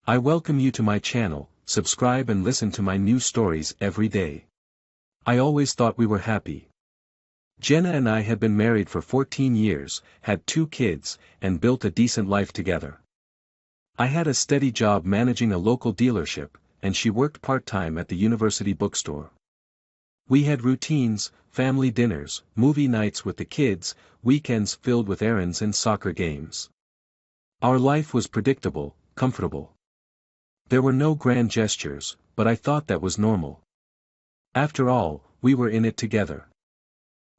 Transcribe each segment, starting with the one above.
I welcome you to my channel. Subscribe and listen to my new stories every day. I always thought we were happy. Jenna and I had been married for 14 years, had 2 kids, and built a decent life together. I had a steady job managing a local dealership, and she worked part-time at the university bookstore. We had routines, family dinners, movie nights with the kids, weekends filled with errands and soccer games. Our life was predictable, comfortable. There were no grand gestures, but I thought that was normal. After all, we were in it together.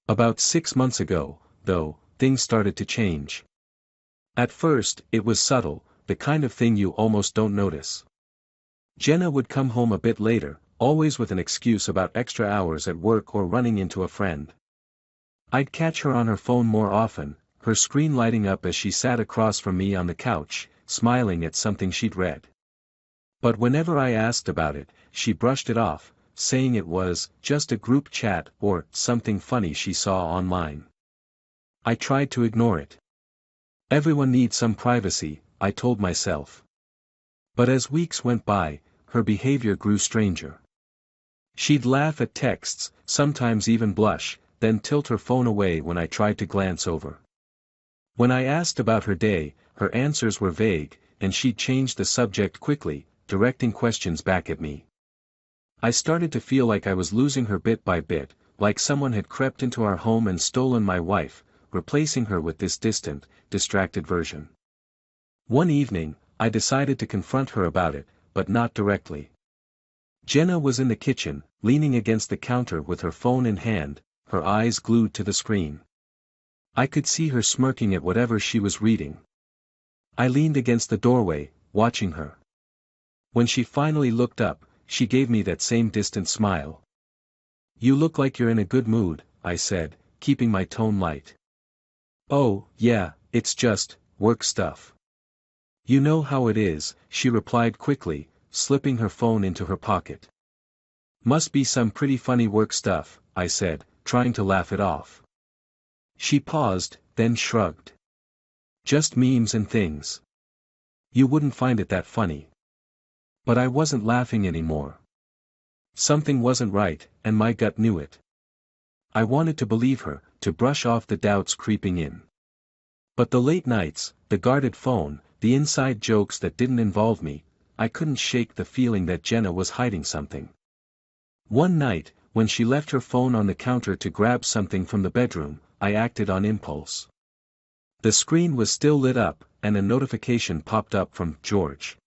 About 6 months ago, though, things started to change. At first, it was subtle, the kind of thing you almost don't notice. Jenna would come home a bit later, always with an excuse about extra hours at work or running into a friend. I'd catch her on her phone more often, her screen lighting up as she sat across from me on the couch, smiling at something she'd read. But whenever I asked about it, she brushed it off, saying it was just a group chat or something funny she saw online. I tried to ignore it. Everyone needs some privacy, I told myself. But as weeks went by, her behavior grew stranger. She'd laugh at texts, sometimes even blush, then tilt her phone away when I tried to glance over. When I asked about her day, her answers were vague, and she'd change the subject quickly, directing questions back at me. I started to feel like I was losing her bit by bit, like someone had crept into our home and stolen my wife, replacing her with this distant, distracted version. One evening, I decided to confront her about it, but not directly. Jenna was in the kitchen, leaning against the counter with her phone in hand, her eyes glued to the screen. I could see her smirking at whatever she was reading. I leaned against the doorway, watching her. When she finally looked up, she gave me that same distant smile. "You look like you're in a good mood," I said, keeping my tone light. "Oh, yeah, it's just work stuff. You know how it is," she replied quickly, slipping her phone into her pocket. "Must be some pretty funny work stuff," I said, trying to laugh it off. She paused, then shrugged. "Just memes and things. You wouldn't find it that funny." But I wasn't laughing anymore. Something wasn't right, and my gut knew it. I wanted to believe her, to brush off the doubts creeping in. But the late nights, the guarded phone, the inside jokes that didn't involve me, I couldn't shake the feeling that Jenna was hiding something. One night, when she left her phone on the counter to grab something from the bedroom, I acted on impulse. The screen was still lit up, and a notification popped up from George.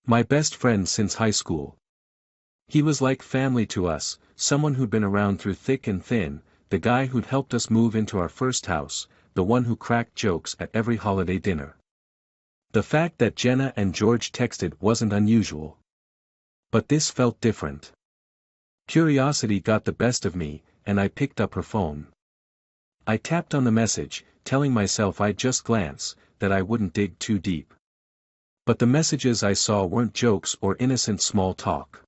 My best friend since high school. He was like family to us, someone who'd been around through thick and thin, the guy who'd helped us move into our first house, the one who cracked jokes at every holiday dinner. The fact that Jenna and George texted wasn't unusual. But this felt different. Curiosity got the best of me, and I picked up her phone. I tapped on the message, telling myself I'd just glance, that I wouldn't dig too deep. But the messages I saw weren't jokes or innocent small talk.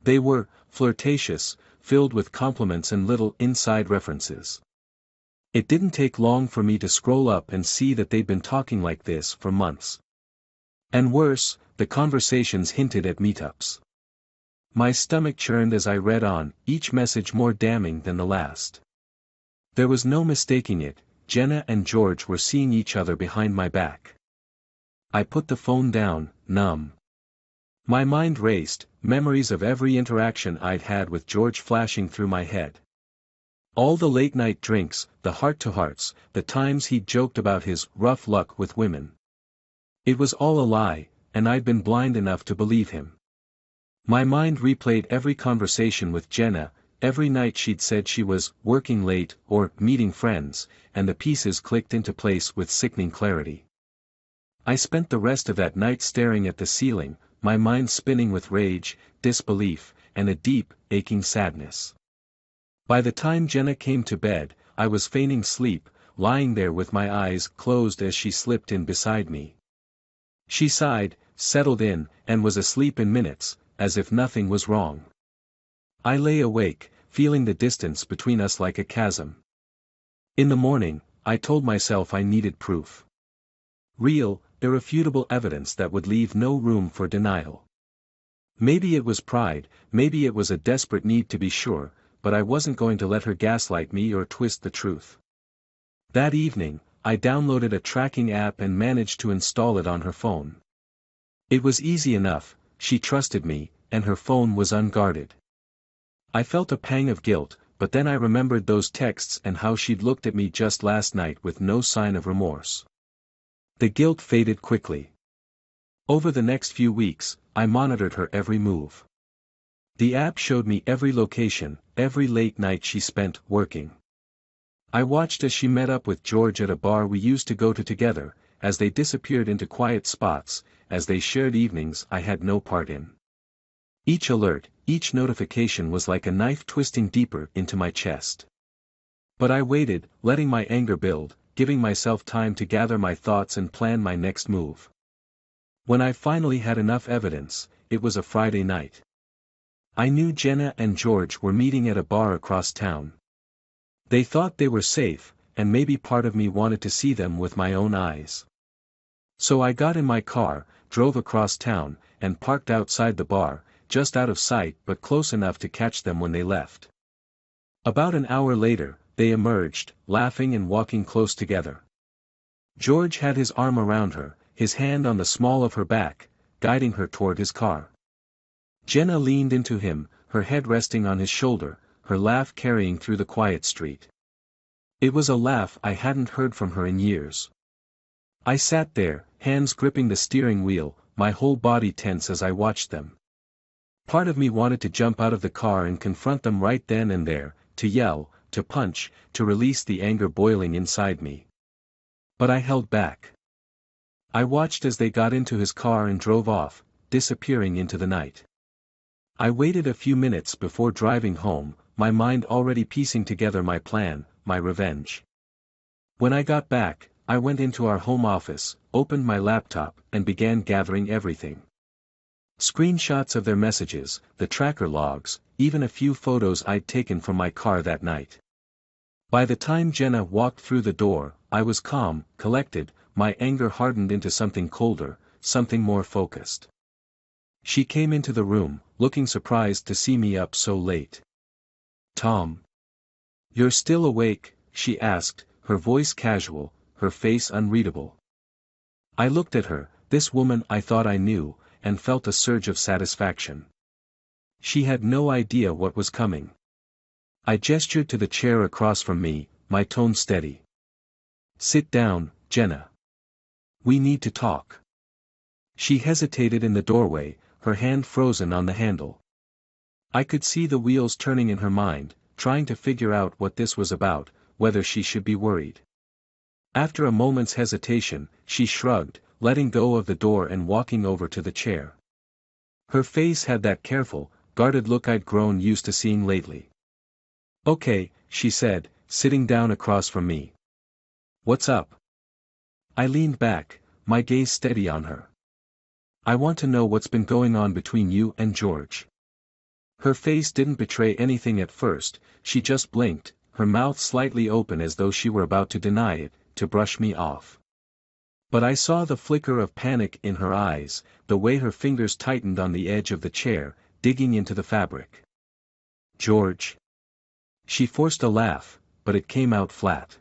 They were flirtatious, filled with compliments and little inside references. It didn't take long for me to scroll up and see that they'd been talking like this for months. And worse, the conversations hinted at meetups. My stomach churned as I read on, each message more damning than the last. There was no mistaking it, Jenna and George were seeing each other behind my back. I put the phone down, numb. My mind raced, memories of every interaction I'd had with George flashing through my head. All the late-night drinks, the heart-to-hearts, the times he'd joked about his rough luck with women. It was all a lie, and I'd been blind enough to believe him. My mind replayed every conversation with Jenna, every night she'd said she was working late or meeting friends, and the pieces clicked into place with sickening clarity. I spent the rest of that night staring at the ceiling, my mind spinning with rage, disbelief, and a deep, aching sadness. By the time Jenna came to bed, I was feigning sleep, lying there with my eyes closed as she slipped in beside me. She sighed, settled in, and was asleep in minutes, as if nothing was wrong. I lay awake, feeling the distance between us like a chasm. In the morning, I told myself I needed proof. Real, irrefutable evidence that would leave no room for denial. Maybe it was pride, maybe it was a desperate need to be sure, but I wasn't going to let her gaslight me or twist the truth. That evening, I downloaded a tracking app and managed to install it on her phone. It was easy enough, she trusted me, and her phone was unguarded. I felt a pang of guilt, but then I remembered those texts and how she'd looked at me just last night with no sign of remorse. The guilt faded quickly. Over the next few weeks, I monitored her every move. The app showed me every location, every late night she spent working. I watched as she met up with George at a bar we used to go to together, as they disappeared into quiet spots, as they shared evenings I had no part in. Each alert, each notification was like a knife twisting deeper into my chest. But I waited, letting my anger build, giving myself time to gather my thoughts and plan my next move. When I finally had enough evidence, it was a Friday night. I knew Jenna and George were meeting at a bar across town. They thought they were safe, and maybe part of me wanted to see them with my own eyes. So I got in my car, drove across town, and parked outside the bar, just out of sight but close enough to catch them when they left. About an hour later, they emerged, laughing and walking close together. George had his arm around her, his hand on the small of her back, guiding her toward his car. Jenna leaned into him, her head resting on his shoulder, her laugh carrying through the quiet street. It was a laugh I hadn't heard from her in years. I sat there, hands gripping the steering wheel, my whole body tense as I watched them. Part of me wanted to jump out of the car and confront them right then and there, to yell, to punch, to release the anger boiling inside me. But I held back. I watched as they got into his car and drove off, disappearing into the night. I waited a few minutes before driving home, my mind already piecing together my plan, my revenge. When I got back, I went into our home office, opened my laptop, and began gathering everything. Screenshots of their messages, the tracker logs, even a few photos I'd taken from my car that night. By the time Jenna walked through the door, I was calm, collected, my anger hardened into something colder, something more focused. She came into the room, looking surprised to see me up so late. "Tom. You're still awake?" she asked, her voice casual, her face unreadable. I looked at her, this woman I thought I knew, and felt a surge of satisfaction. She had no idea what was coming. I gestured to the chair across from me, my tone steady. "Sit down, Jenna. We need to talk." She hesitated in the doorway, her hand frozen on the handle. I could see the wheels turning in her mind, trying to figure out what this was about, whether she should be worried. After a moment's hesitation, she shrugged, letting go of the door and walking over to the chair. Her face had that careful, guarded look I'd grown used to seeing lately. "Okay," she said, sitting down across from me. "What's up?" I leaned back, my gaze steady on her. "I want to know what's been going on between you and George." Her face didn't betray anything at first, she just blinked, her mouth slightly open as though she were about to deny it, to brush me off. But I saw the flicker of panic in her eyes, the way her fingers tightened on the edge of the chair, digging into the fabric. "George." She forced a laugh, but it came out flat.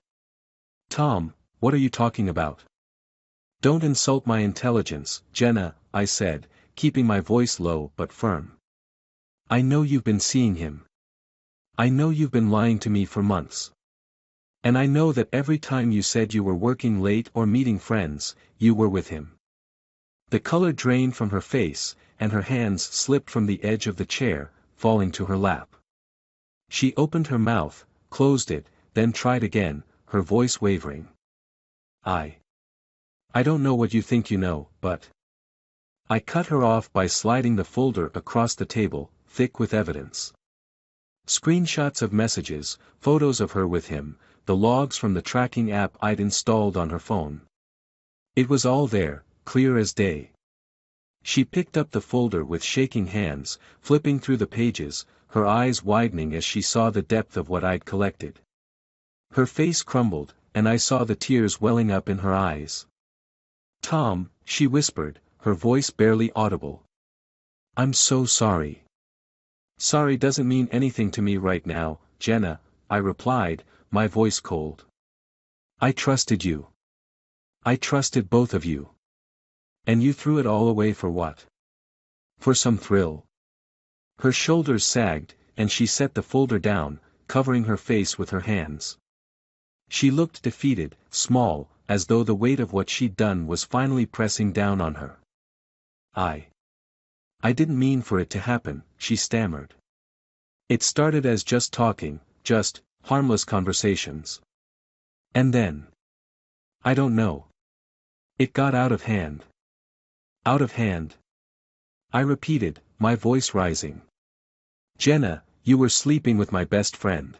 "Tom, what are you talking about?" "Don't insult my intelligence, Jenna," I said, keeping my voice low but firm. "I know you've been seeing him. I know you've been lying to me for months. And I know that every time you said you were working late or meeting friends, you were with him." The color drained from her face, and her hands slipped from the edge of the chair, falling to her lap. She opened her mouth, closed it, then tried again, her voice wavering. I don't know what you think you know, but..." I cut her off by sliding the folder across the table, thick with evidence. Screenshots of messages, photos of her with him, the logs from the tracking app I'd installed on her phone. It was all there, clear as day. She picked up the folder with shaking hands, flipping through the pages, her eyes widening as she saw the depth of what I'd collected. Her face crumbled, and I saw the tears welling up in her eyes. "Tom, she whispered, her voice barely audible. I'm so sorry. Sorry doesn't mean anything to me right now, Jenna, I replied, my voice cold. I trusted you. I trusted both of you. And you threw it all away for what? For some thrill. Her shoulders sagged, and she set the folder down, covering her face with her hands. She looked defeated, small, as though the weight of what she'd done was finally pressing down on her. I didn't mean for it to happen, she stammered. It started as just talking, just harmless conversations. And then, I don't know. It got out of hand. Out of hand. I repeated, my voice rising. Jenna, you were sleeping with my best friend.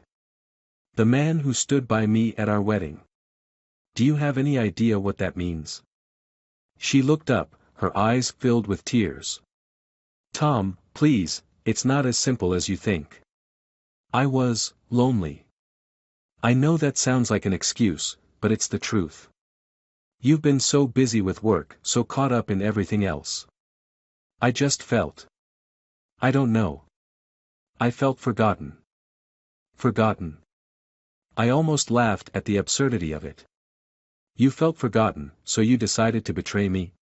The man who stood by me at our wedding. Do you have any idea what that means? She looked up, her eyes filled with tears. Tom, please, it's not as simple as you think. I was lonely. I know that sounds like an excuse, but it's the truth. You've been so busy with work, so caught up in everything else. I just felt. I don't know. I felt forgotten. Forgotten. I almost laughed at the absurdity of it. You felt forgotten, so you decided to betray me?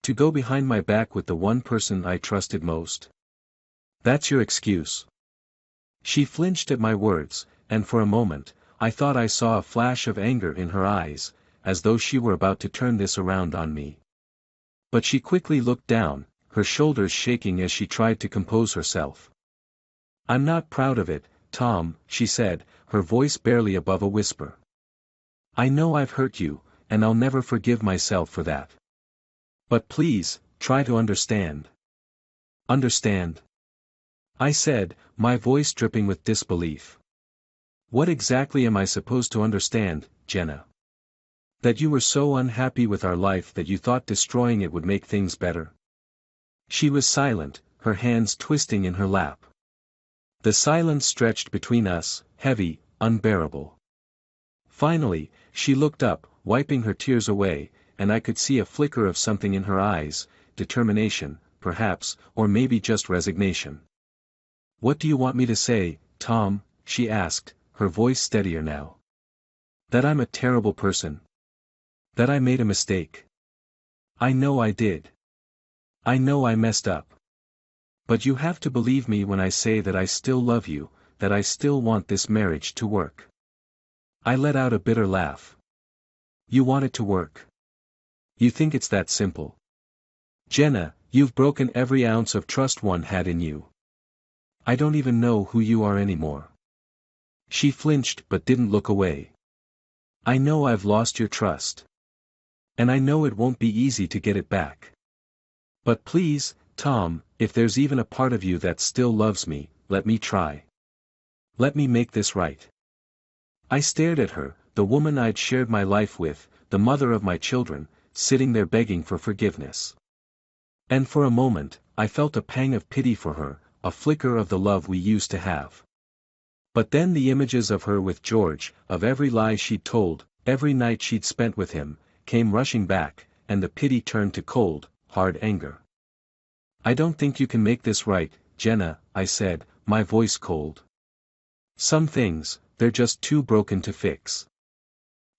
To go behind my back with the one person I trusted most? That's your excuse. She flinched at my words, and for a moment, I thought I saw a flash of anger in her eyes, as though she were about to turn this around on me. But she quickly looked down, her shoulders shaking as she tried to compose herself. I'm not proud of it, Tom, she said, her voice barely above a whisper. I know I've hurt you, and I'll never forgive myself for that. But please, try to understand. Understand? I said, my voice dripping with disbelief. What exactly am I supposed to understand, Jenna? That you were so unhappy with our life that you thought destroying it would make things better? She was silent, her hands twisting in her lap. The silence stretched between us, heavy, unbearable. Finally, she looked up, wiping her tears away, and I could see a flicker of something in her eyes, determination, perhaps, or maybe just resignation. What do you want me to say, Tom? She asked, her voice steadier now. That I'm a terrible person. That I made a mistake. I know I did. I know I messed up. But you have to believe me when I say that I still love you, that I still want this marriage to work. I let out a bitter laugh. You want it to work? You think it's that simple? Jenna, you've broken every ounce of trust one had in you. I don't even know who you are anymore. She flinched but didn't look away. I know I've lost your trust. And I know it won't be easy to get it back. But please, Tom, if there's even a part of you that still loves me, let me try. Let me make this right. I stared at her, the woman I'd shared my life with, the mother of my children, sitting there begging for forgiveness. And for a moment, I felt a pang of pity for her, a flicker of the love we used to have. But then the images of her with George, of every lie she'd told, every night she'd spent with him, came rushing back, and the pity turned to cold, hard anger. I don't think you can make this right, Jenna, I said, my voice cold. Some things, they're just too broken to fix.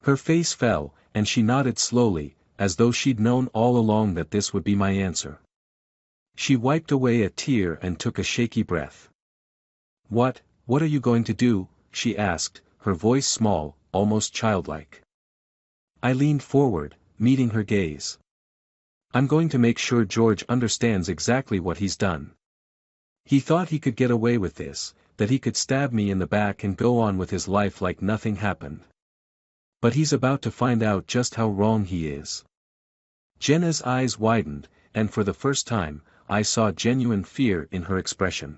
Her face fell, and she nodded slowly, as though she'd known all along that this would be my answer. She wiped away a tear and took a shaky breath. What are you going to do? She asked, her voice small, almost childlike. I leaned forward, meeting her gaze. I'm going to make sure George understands exactly what he's done. He thought he could get away with this, that he could stab me in the back and go on with his life like nothing happened. But he's about to find out just how wrong he is. Jenna's eyes widened, and for the first time, I saw genuine fear in her expression.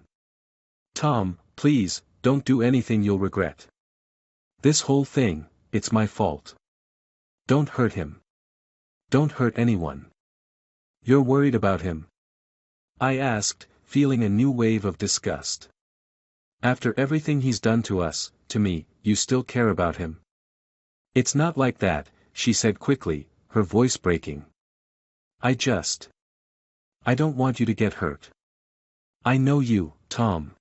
Tom, please, don't do anything you'll regret. This whole thing, it's my fault. Don't hurt him. Don't hurt anyone. You're worried about him? I asked, feeling a new wave of disgust. After everything he's done to us, to me, you still care about him? It's not like that, she said quickly, her voice breaking. I don't want you to get hurt. I know you, Tom.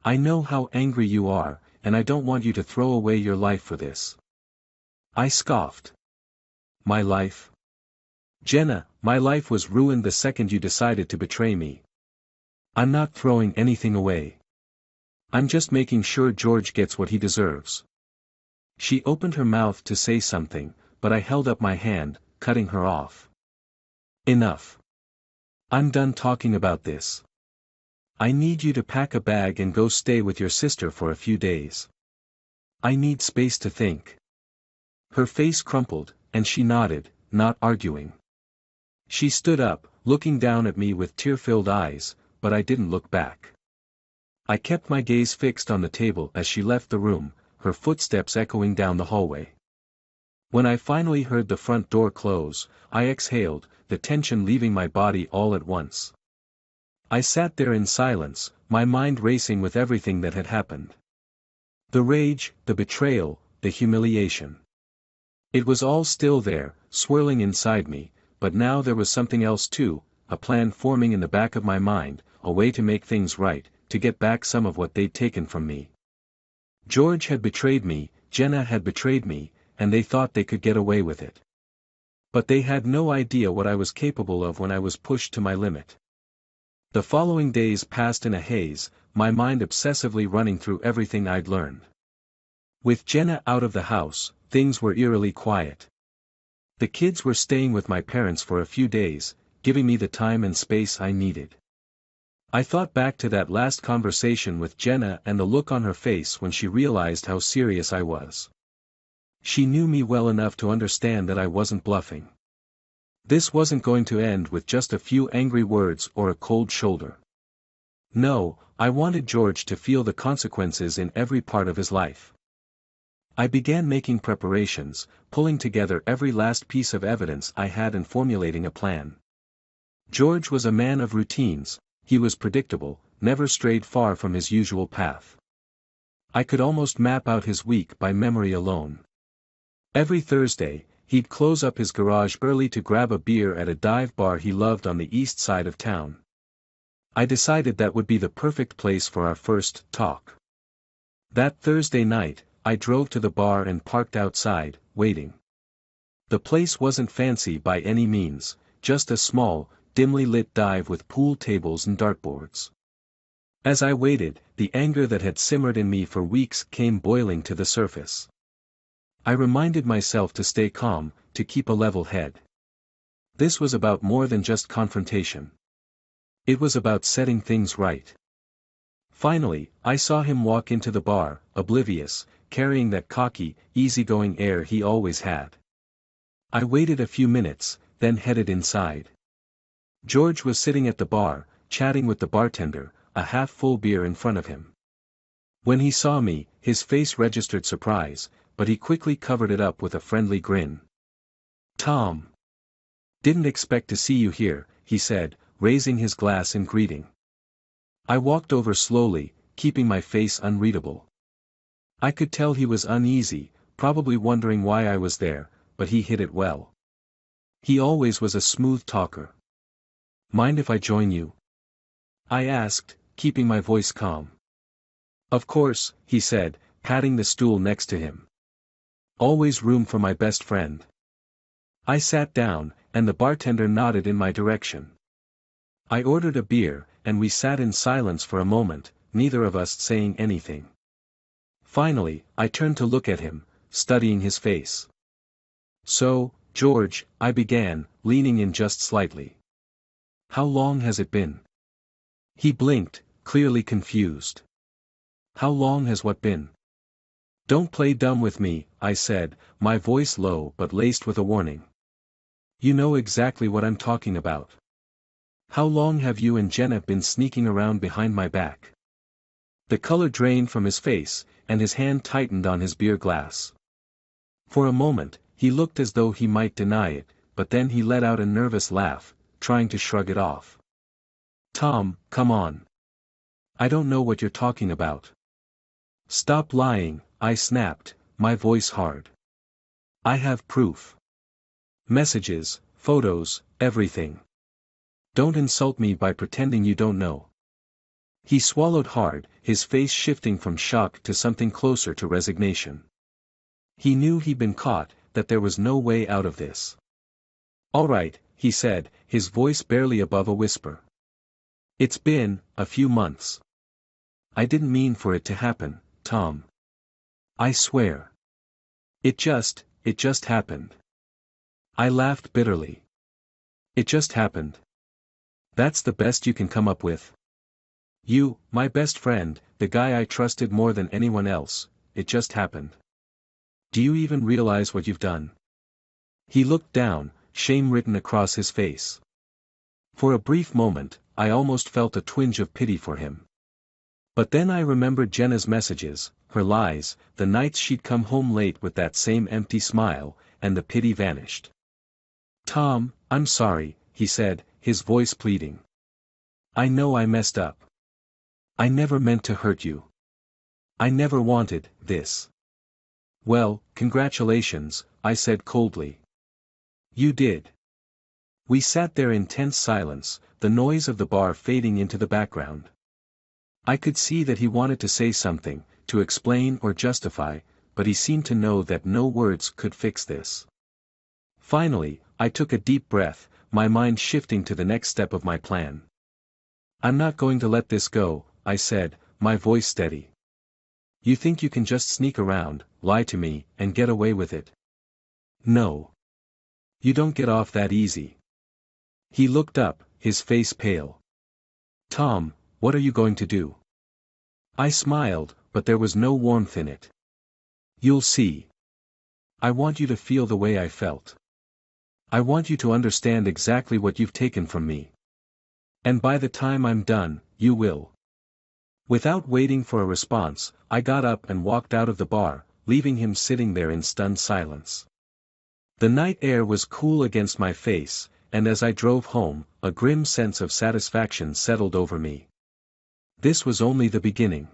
I know how angry you are, and I don't want you to throw away your life for this. I scoffed. My life? Jenna, my life was ruined the second you decided to betray me. I'm not throwing anything away. I'm just making sure George gets what he deserves. She opened her mouth to say something, but I held up my hand, cutting her off. Enough. I'm done talking about this. I need you to pack a bag and go stay with your sister for a few days. I need space to think. Her face crumpled, and she nodded, not arguing. She stood up, looking down at me with tear-filled eyes, but I didn't look back. I kept my gaze fixed on the table as she left the room, her footsteps echoing down the hallway. When I finally heard the front door close, I exhaled, the tension leaving my body all at once. I sat there in silence, my mind racing with everything that had happened. The rage, the betrayal, the humiliation. It was all still there, swirling inside me, but now there was something else too, a plan forming in the back of my mind, a way to make things right, to get back some of what they'd taken from me. George had betrayed me, Jenna had betrayed me, and they thought they could get away with it. But they had no idea what I was capable of when I was pushed to my limit. The following days passed in a haze, my mind obsessively running through everything I'd learned. With Jenna out of the house, things were eerily quiet. The kids were staying with my parents for a few days, giving me the time and space I needed. I thought back to that last conversation with Jenna and the look on her face when she realized how serious I was. She knew me well enough to understand that I wasn't bluffing. This wasn't going to end with just a few angry words or a cold shoulder. No, I wanted George to feel the consequences in every part of his life. I began making preparations, pulling together every last piece of evidence I had and formulating a plan. George was a man of routines, he was predictable, never strayed far from his usual path. I could almost map out his week by memory alone. Every Thursday, he'd close up his garage early to grab a beer at a dive bar he loved on the east side of town. I decided that would be the perfect place for our first talk. That Thursday night, I drove to the bar and parked outside, waiting. The place wasn't fancy by any means, just a small, dimly lit dive with pool tables and dartboards. As I waited, the anger that had simmered in me for weeks came boiling to the surface. I reminded myself to stay calm, to keep a level head. This was about more than just confrontation. It was about setting things right. Finally, I saw him walk into the bar, oblivious, carrying that cocky, easygoing air he always had. I waited a few minutes, then headed inside. George was sitting at the bar, chatting with the bartender, a half-full beer in front of him. When he saw me, his face registered surprise, but he quickly covered it up with a friendly grin. "Tom. Didn't expect to see you here," he said, raising his glass in greeting. I walked over slowly, keeping my face unreadable. I could tell he was uneasy, probably wondering why I was there, but he hid it well. He always was a smooth talker. "Mind if I join you?" I asked, keeping my voice calm. "Of course," he said, patting the stool next to him. "Always room for my best friend." I sat down, and the bartender nodded in my direction. I ordered a beer, and we sat in silence for a moment, neither of us saying anything. Finally, I turned to look at him, studying his face. "So, George," I began, leaning in just slightly. "How long has it been?" He blinked, clearly confused. "How long has what been?" "Don't play dumb with me," I said, my voice low but laced with a warning. "You know exactly what I'm talking about. How long have you and Jenna been sneaking around behind my back?" The color drained from his face, and his hand tightened on his beer glass. For a moment, he looked as though he might deny it, but then he let out a nervous laugh, trying to shrug it off. "Tom, come on. I don't know what you're talking about." "Stop lying," I snapped, my voice hard. "I have proof. Messages, Photos, everything. Don't insult me by pretending you don't know. He swallowed hard, his face shifting from shock to something closer to resignation. He knew he'd been caught, that there was no way out of this. All right, he said, his voice barely above a whisper. It's been a few months. I didn't mean for it to happen, Tom. I swear. It just happened. I laughed bitterly. It just happened. That's the best you can come up with? You, my best friend, the guy I trusted more than anyone else, it just happened. Do you even realize what you've done? He looked down, shame written across his face. For a brief moment, I almost felt a twinge of pity for him. But then I remembered Jenna's messages, her lies, the nights she'd come home late with that same empty smile, and the pity vanished. Tom, I'm sorry, he said, his voice pleading. I know I messed up. I never meant to hurt you. I never wanted this. Well, congratulations, I said coldly. You did. We sat there in tense silence, the noise of the bar fading into the background. I could see that he wanted to say something, to explain or justify, but he seemed to know that no words could fix this. Finally, I took a deep breath, my mind shifting to the next step of my plan. I'm not going to let this go, I said, my voice steady. You think you can just sneak around, lie to me, and get away with it? No. You don't get off that easy. He looked up, his face pale. Tom, what are you going to do? I smiled, but there was no warmth in it. You'll see. I want you to feel the way I felt. I want you to understand exactly what you've taken from me. And by the time I'm done, you will. Without waiting for a response, I got up and walked out of the bar, leaving him sitting there in stunned silence. The night air was cool against my face, and as I drove home, a grim sense of satisfaction settled over me. This was only the beginning.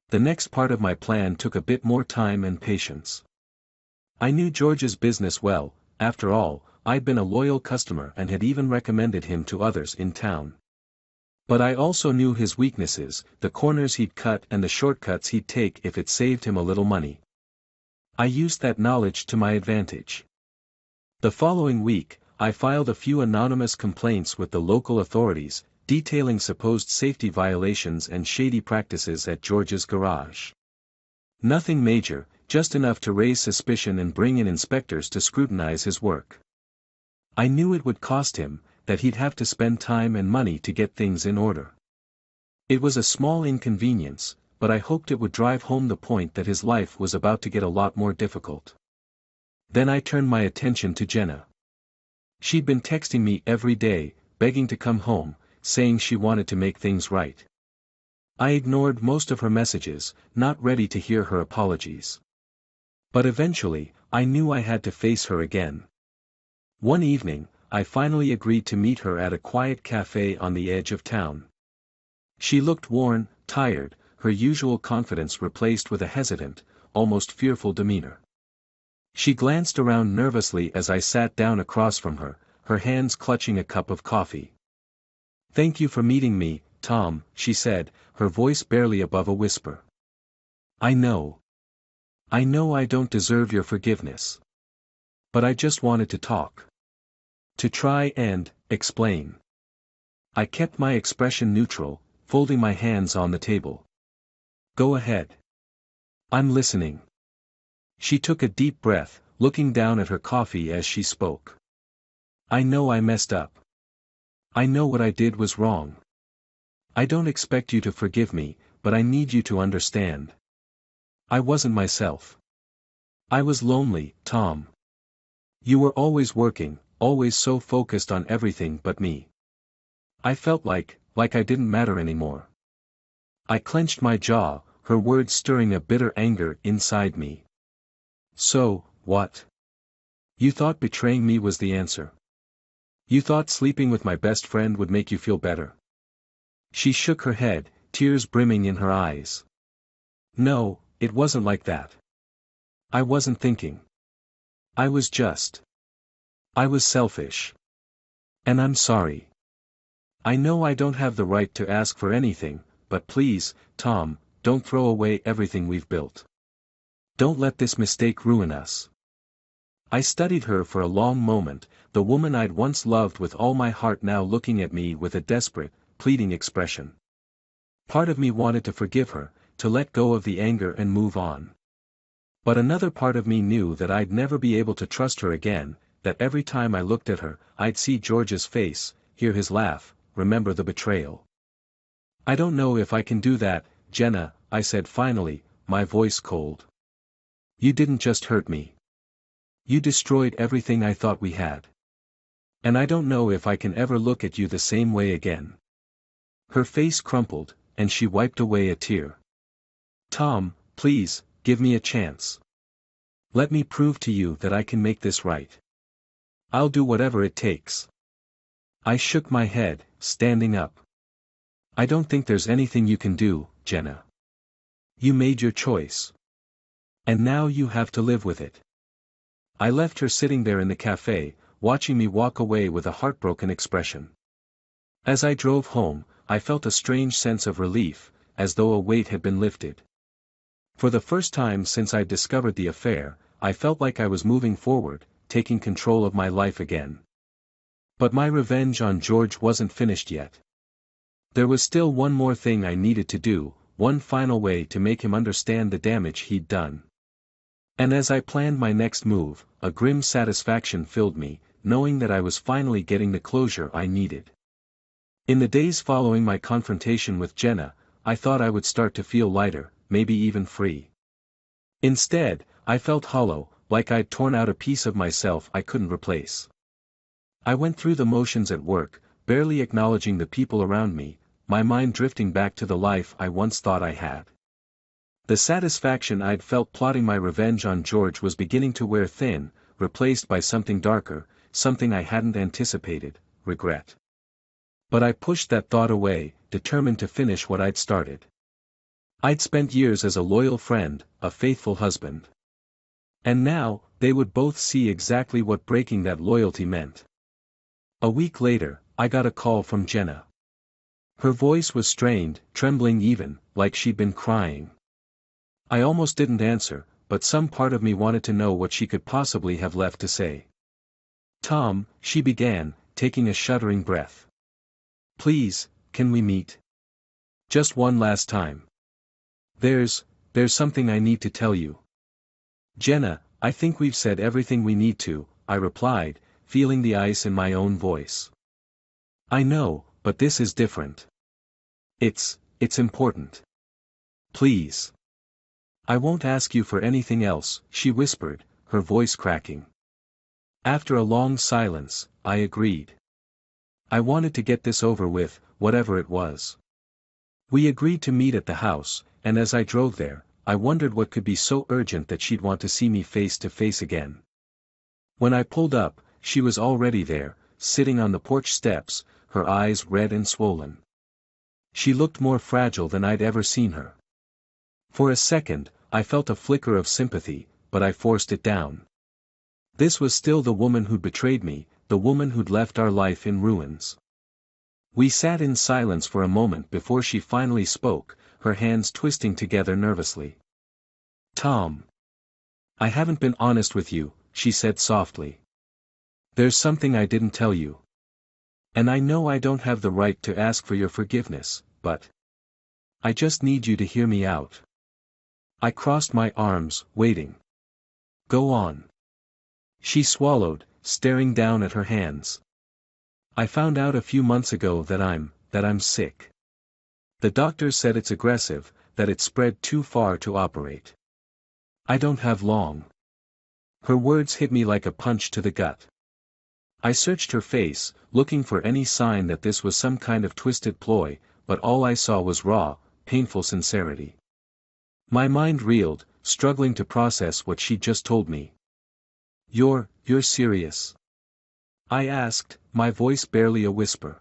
The next part of my plan took a bit more time and patience. I knew George's business well, after all, I'd been a loyal customer and had even recommended him to others in town. But I also knew his weaknesses, the corners he'd cut and the shortcuts he'd take if it saved him a little money. I used that knowledge to my advantage. The following week, I filed a few anonymous complaints with the local authorities, detailing supposed safety violations and shady practices at George's garage. Nothing major, just enough to raise suspicion and bring in inspectors to scrutinize his work. I knew it would cost him, that he'd have to spend time and money to get things in order. It was a small inconvenience, but I hoped it would drive home the point that his life was about to get a lot more difficult. Then I turned my attention to Jenna. She'd been texting me every day, begging to come home, saying she wanted to make things right. I ignored most of her messages, not ready to hear her apologies. But eventually, I knew I had to face her again. One evening, I finally agreed to meet her at a quiet cafe on the edge of town. She looked worn, tired, her usual confidence replaced with a hesitant, almost fearful demeanor. She glanced around nervously as I sat down across from her, her hands clutching a cup of coffee. Thank you for meeting me, Tom, she said, her voice barely above a whisper. I know I don't deserve your forgiveness. But I just wanted to talk. To try and explain. I kept my expression neutral, folding my hands on the table. Go ahead. I'm listening. She took a deep breath, looking down at her coffee as she spoke. I know I messed up. I know what I did was wrong. I don't expect you to forgive me, but I need you to understand. I wasn't myself. I was lonely, Tom. You were always working, always so focused on everything but me. I felt like I didn't matter anymore. I clenched my jaw, her words stirring a bitter anger inside me. So, what? You thought betraying me was the answer. You thought sleeping with my best friend would make you feel better. She shook her head, tears brimming in her eyes. No, it wasn't like that. I wasn't thinking. I was just. I was selfish. And I'm sorry. I know I don't have the right to ask for anything, but please, Tom, don't throw away everything we've built. Don't let this mistake ruin us. I studied her for a long moment, the woman I'd once loved with all my heart now looking at me with a desperate, pleading expression. Part of me wanted to forgive her, to let go of the anger and move on. But another part of me knew that I'd never be able to trust her again, that every time I looked at her, I'd see George's face, hear his laugh, remember the betrayal. I don't know if I can do that, Jenna, I said finally, my voice cold. You didn't just hurt me. You destroyed everything I thought we had. And I don't know if I can ever look at you the same way again. Her face crumpled, and she wiped away a tear. Tom, please, give me a chance. Let me prove to you that I can make this right. I'll do whatever it takes. I shook my head, standing up. I don't think there's anything you can do, Jenna. You made your choice. And now you have to live with it. I left her sitting there in the cafe, watching me walk away with a heartbroken expression. As I drove home, I felt a strange sense of relief, as though a weight had been lifted. For the first time since I'd discovered the affair, I felt like I was moving forward, taking control of my life again. But my revenge on George wasn't finished yet. There was still one more thing I needed to do, one final way to make him understand the damage he'd done. And as I planned my next move, a grim satisfaction filled me, knowing that I was finally getting the closure I needed. In the days following my confrontation with Jenna, I thought I would start to feel lighter, maybe even free. Instead, I felt hollow, like I'd torn out a piece of myself I couldn't replace. I went through the motions at work, barely acknowledging the people around me, my mind drifting back to the life I once thought I had. The satisfaction I'd felt plotting my revenge on George was beginning to wear thin, replaced by something darker, something I hadn't anticipated, regret. But I pushed that thought away, determined to finish what I'd started. I'd spent years as a loyal friend, a faithful husband. And now, they would both see exactly what breaking that loyalty meant. A week later, I got a call from Jenna. Her voice was strained, trembling even, like she'd been crying. I almost didn't answer, but some part of me wanted to know what she could possibly have left to say. Tom, she began, taking a shuddering breath. Please, can we meet? Just one last time. There's something I need to tell you. Jenna, I think we've said everything we need to, I replied, feeling the ice in my own voice. I know, but this is different. It's important. Please. I won't ask you for anything else, she whispered, her voice cracking. After a long silence, I agreed. I wanted to get this over with, whatever it was. We agreed to meet at the house, and as I drove there, I wondered what could be so urgent that she'd want to see me face to face again. When I pulled up, she was already there, sitting on the porch steps, her eyes red and swollen. She looked more fragile than I'd ever seen her. For a second, I felt a flicker of sympathy, but I forced it down. This was still the woman who'd betrayed me, the woman who'd left our life in ruins. We sat in silence for a moment before she finally spoke, her hands twisting together nervously. Tom. I haven't been honest with you, she said softly. There's something I didn't tell you. And I know I don't have the right to ask for your forgiveness, but I just need you to hear me out. I crossed my arms, waiting. Go on. She swallowed, staring down at her hands. I found out a few months ago that I'm sick. The doctor said it's aggressive, that it's spread too far to operate. I don't have long. Her words hit me like a punch to the gut. I searched her face, looking for any sign that this was some kind of twisted ploy, but all I saw was raw, painful sincerity. My mind reeled, struggling to process what she'd just told me. You're serious? I asked, my voice barely a whisper.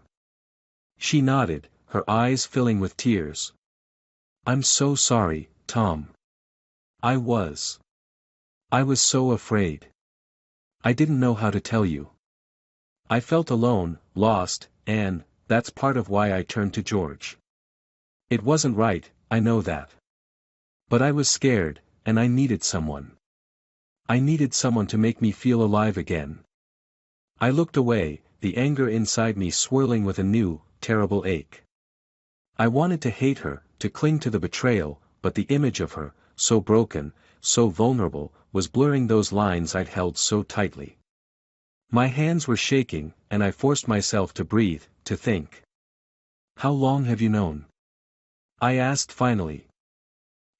She nodded, her eyes filling with tears. I'm so sorry, Tom. I was so afraid. I didn't know how to tell you. I felt alone, lost, and that's part of why I turned to George. It wasn't right, I know that. But I was scared, and I needed someone. I needed someone to make me feel alive again. I looked away, the anger inside me swirling with a new, terrible ache. I wanted to hate her, to cling to the betrayal, but the image of her, so broken, so vulnerable, was blurring those lines I'd held so tightly. My hands were shaking, and I forced myself to breathe, to think. "How long have you known?" I asked finally.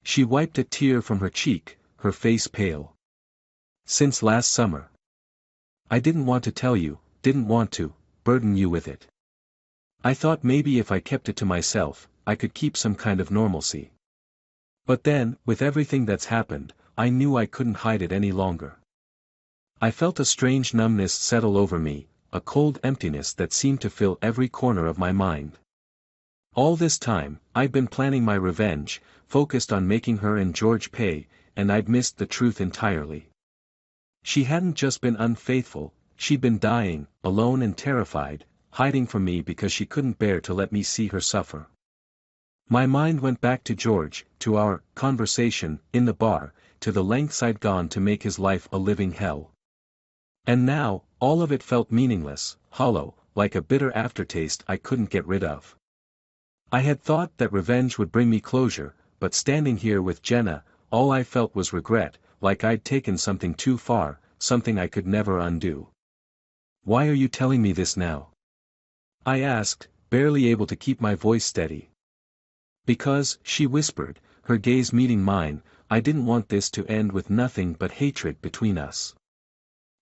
She wiped a tear from her cheek, her face pale. "Since last summer. I didn't want to tell you, didn't want to burden you with it. I thought maybe if I kept it to myself, I could keep some kind of normalcy. But then, with everything that's happened, I knew I couldn't hide it any longer." I felt a strange numbness settle over me, a cold emptiness that seemed to fill every corner of my mind. All this time, I'd been planning my revenge, focused on making her and George pay, and I'd missed the truth entirely. She hadn't just been unfaithful, she'd been dying, alone and terrified, hiding from me because she couldn't bear to let me see her suffer. My mind went back to George, to our conversation in the bar, to the lengths I'd gone to make his life a living hell. And now, all of it felt meaningless, hollow, like a bitter aftertaste I couldn't get rid of. I had thought that revenge would bring me closure, but standing here with Jenna, all I felt was regret, like I'd taken something too far, something I could never undo. "Why are you telling me this now?" I asked, barely able to keep my voice steady. "Because," she whispered, her gaze meeting mine, "I didn't want this to end with nothing but hatred between us.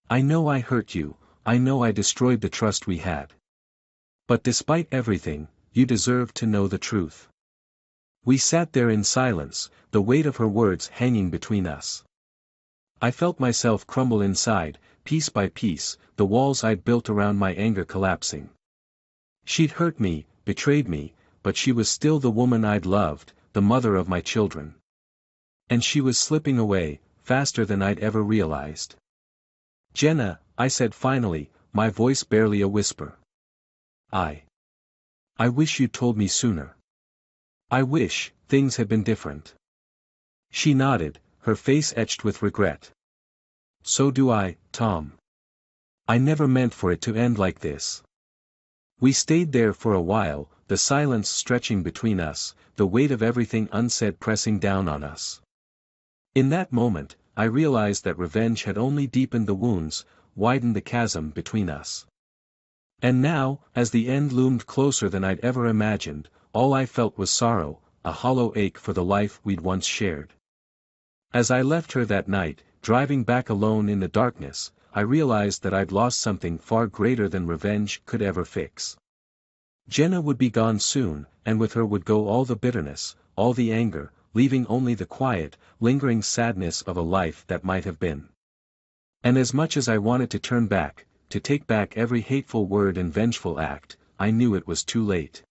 I know I hurt you, I know I destroyed the trust we had. But despite everything, you deserve to know the truth." We sat there in silence, the weight of her words hanging between us. I felt myself crumble inside, piece by piece, the walls I'd built around my anger collapsing. She'd hurt me, betrayed me, but she was still the woman I'd loved, the mother of my children. And she was slipping away, faster than I'd ever realized. "Jenna," I said finally, my voice barely a whisper. I wish you'd told me sooner. I wish things had been different." She nodded, her face etched with regret. "So do I, Tom. I never meant for it to end like this." We stayed there for a while, the silence stretching between us, the weight of everything unsaid pressing down on us. In that moment, I realized that revenge had only deepened the wounds, widened the chasm between us. And now, as the end loomed closer than I'd ever imagined, all I felt was sorrow, a hollow ache for the life we'd once shared. As I left her that night, driving back alone in the darkness, I realized that I'd lost something far greater than revenge could ever fix. Jenna would be gone soon, and with her would go all the bitterness, all the anger, leaving only the quiet, lingering sadness of a life that might have been. And as much as I wanted to turn back, to take back every hateful word and vengeful act, I knew it was too late.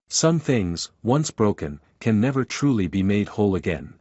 Some things, once broken, can never truly be made whole again.